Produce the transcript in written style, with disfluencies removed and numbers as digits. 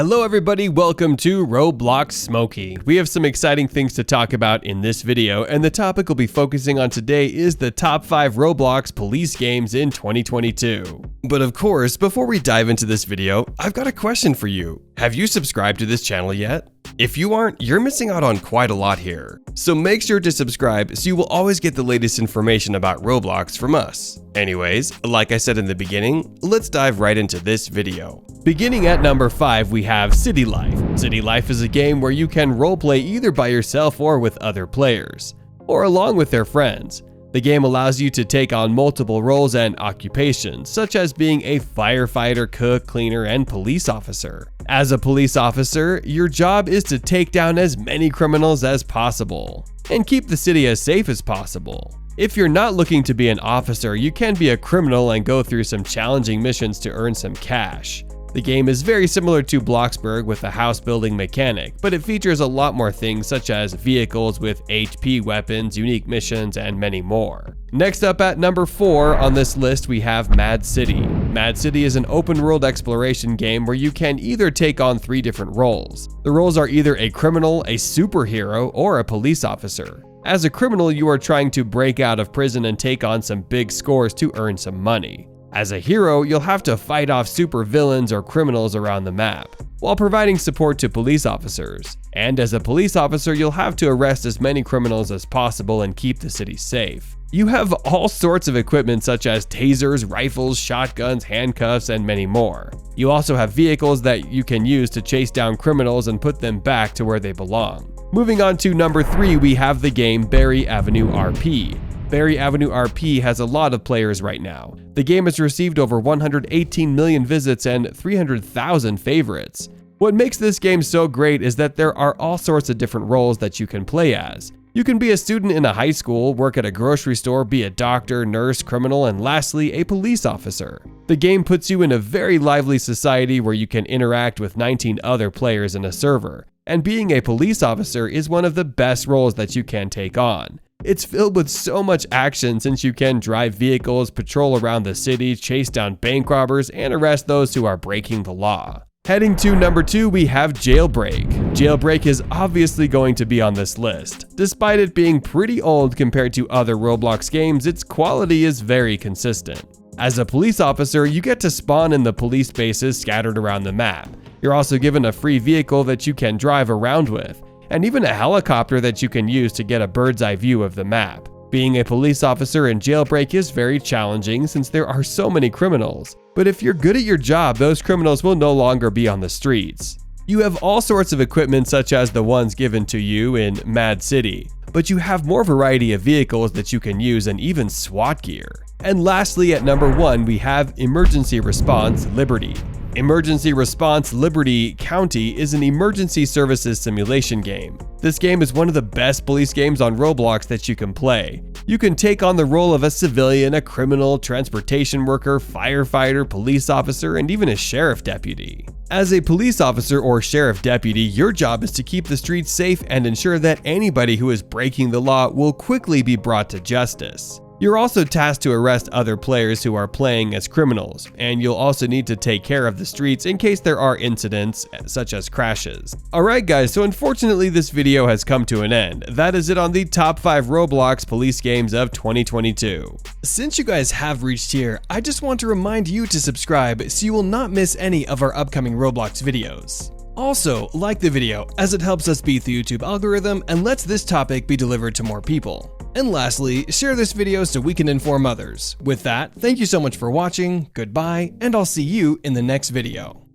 Hello everybody, welcome to Roblox Smokey. We have some exciting things to talk about in this video, and the topic we'll be focusing on today is the top 5 Roblox police games in 2022. But of course, before we dive into this video, I've got a question for you. Have you subscribed to this channel yet? If you aren't, you're missing out on quite a lot here. So make sure to subscribe so you will always get the latest information about Roblox from us. Anyways, like I said in the beginning, let's dive right into this video. Beginning at number 5, we have City Life. City Life is a game where you can roleplay either by yourself or with other players, or along with their friends. The game allows you to take on multiple roles and occupations, such as being a firefighter, cook, cleaner, and police officer. As a police officer, your job is to take down as many criminals as possible and keep the city as safe as possible. If you're not looking to be an officer, you can be a criminal and go through some challenging missions to earn some cash. The game is very similar to Bloxburg with a house building mechanic, but it features a lot more things such as vehicles with HP weapons, unique missions, and many more. Next up at number 4 on this list we have Mad City. Mad City is an open world exploration game where you can either take on 3 different roles. The roles are either a criminal, a superhero, or a police officer. As a criminal, you are trying to break out of prison and take on some big scores to earn some money. As a hero, you'll have to fight off super villains or criminals around the map, while providing support to police officers. And as a police officer, you'll have to arrest as many criminals as possible and keep the city safe. You have all sorts of equipment such as tasers, rifles, shotguns, handcuffs, and many more. You also have vehicles that you can use to chase down criminals and put them back to where they belong. Moving on to number 3, we have the game Berry Avenue RP. Berry Avenue RP has a lot of players right now. The game has received over 118 million visits and 300,000 favorites. What makes this game so great is that there are all sorts of different roles that you can play as. You can be a student in a high school, work at a grocery store, be a doctor, nurse, criminal, and lastly, a police officer. The game puts you in a very lively society where you can interact with 19 other players in a server, and being a police officer is one of the best roles that you can take on. It's filled with so much action since you can drive vehicles, patrol around the city, chase down bank robbers, and arrest those who are breaking the law. Heading to number 2, we have Jailbreak. Jailbreak is obviously going to be on this list. Despite it being pretty old compared to other Roblox games, its quality is very consistent. As a police officer, you get to spawn in the police bases scattered around the map. You're also given a free vehicle that you can drive around with, and even a helicopter that you can use to get a bird's eye view of the map. Being a police officer in Jailbreak is very challenging since there are so many criminals, but if you're good at your job, those criminals will no longer be on the streets. You have all sorts of equipment such as the ones given to you in Mad City, but you have more variety of vehicles that you can use and even SWAT gear. And lastly, at number 1, we have Emergency Response Liberty. Emergency Response Liberty County is an emergency services simulation game. This game is one of the best police games on Roblox that you can play. You can take on the role of a civilian, a criminal, transportation worker, firefighter, police officer, and even a sheriff deputy. As a police officer or sheriff deputy, your job is to keep the streets safe and ensure that anybody who is breaking the law will quickly be brought to justice. You're also tasked to arrest other players who are playing as criminals, and you'll also need to take care of the streets in case there are incidents such as crashes. Alright guys, so unfortunately this video has come to an end. That is it on the top 5 Roblox police games of 2022. Since you guys have reached here, I just want to remind you to subscribe so you will not miss any of our upcoming Roblox videos. Also, like the video as it helps us beat the YouTube algorithm and lets this topic be delivered to more people. And lastly, share this video so we can inform others. With that, thank you so much for watching, goodbye, and I'll see you in the next video.